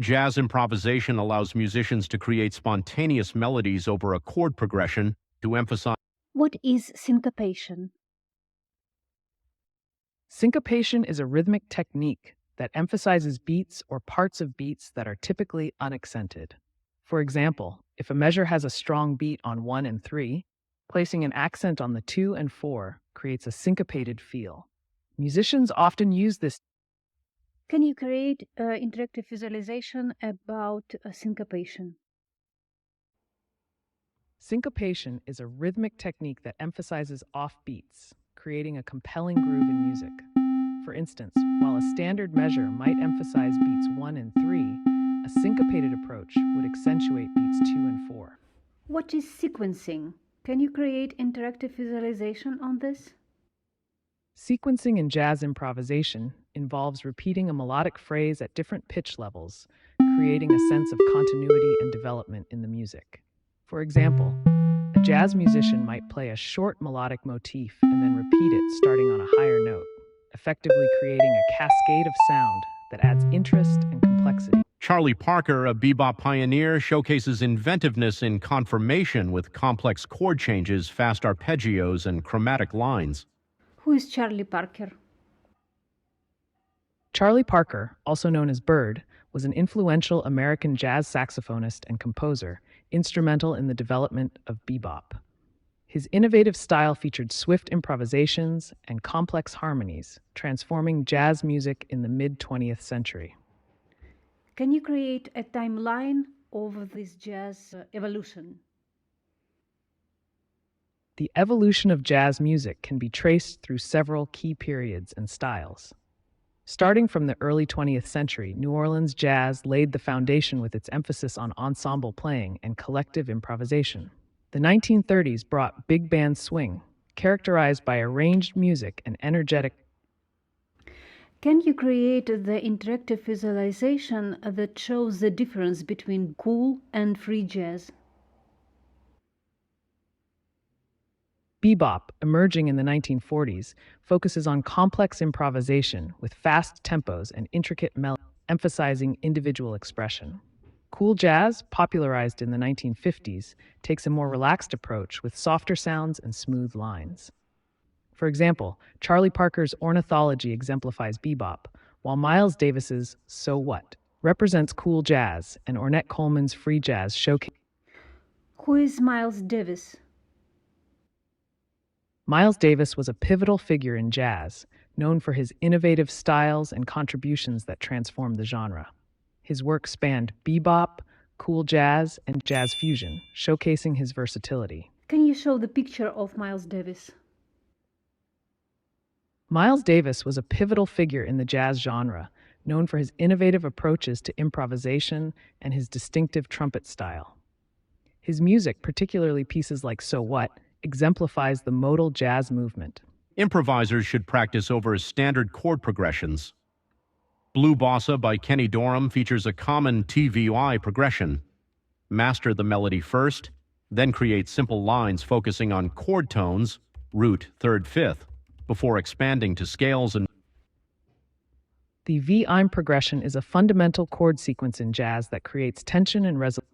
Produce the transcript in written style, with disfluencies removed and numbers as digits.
Jazz improvisation allows musicians to create spontaneous melodies over a chord progression to emphasize. What is syncopation? Syncopation is a rhythmic technique that emphasizes beats or parts of beats that are typically unaccented. For example, if a measure has a strong beat on 1 and 3, placing an accent on the 2 and 4 creates a syncopated feel. Musicians often use this. Can you create interactive visualization about syncopation? Syncopation is a rhythmic technique that emphasizes off beats, creating a compelling groove in music. For instance, while a standard measure might emphasize beats 1 and 3, a syncopated approach would accentuate beats 2 and 4. What is sequencing? Can you create interactive visualization on this? Sequencing in jazz improvisation involves repeating a melodic phrase at different pitch levels, creating a sense of continuity and development in the music. For example, a jazz musician might play a short melodic motif and then repeat it starting on a higher note, effectively creating a cascade of sound that adds interest and complexity. Charlie Parker, a bebop pioneer, showcases inventiveness in conformation with complex chord changes, fast arpeggios, and chromatic lines. Who is Charlie Parker? Charlie Parker, also known as Bird, was an influential American jazz saxophonist and composer, instrumental in the development of bebop. His innovative style featured swift improvisations and complex harmonies, transforming jazz music in the mid-20th century. Can you create a timeline of this jazz evolution? The evolution of jazz music can be traced through several key periods and styles. Starting from the early 20th century, New Orleans jazz laid the foundation with its emphasis on ensemble playing and collective improvisation. The 1930s brought big band swing, characterized by arranged music and energetic. Can you create the interactive visualization that shows the difference between cool and free jazz? Bebop, emerging in the 1940s, focuses on complex improvisation with fast tempos and intricate melodies, emphasizing individual expression. Cool jazz, popularized in the 1950s, takes a more relaxed approach with softer sounds and smooth lines. For example, Charlie Parker's Ornithology exemplifies bebop, while Miles Davis's So What represents cool jazz, and Ornette Coleman's free jazz showcase. Who is Miles Davis? Miles Davis was a pivotal figure in jazz, known for his innovative styles and contributions that transformed the genre. His work spanned bebop, cool jazz, and jazz fusion, showcasing his versatility. Can you show the picture of Miles Davis? Miles Davis was a pivotal figure in the jazz genre, known for his innovative approaches to improvisation and his distinctive trumpet style. His music, particularly pieces like So What, exemplifies the modal jazz movement. Improvisers should practice over standard chord progressions. Blue Bossa by Kenny Dorham features a common TVI progression. Master the melody first, then create simple lines focusing on chord tones, root, third, fifth, before expanding to scales and. The V-I'm progression is a fundamental chord sequence in jazz that creates tension and resolution.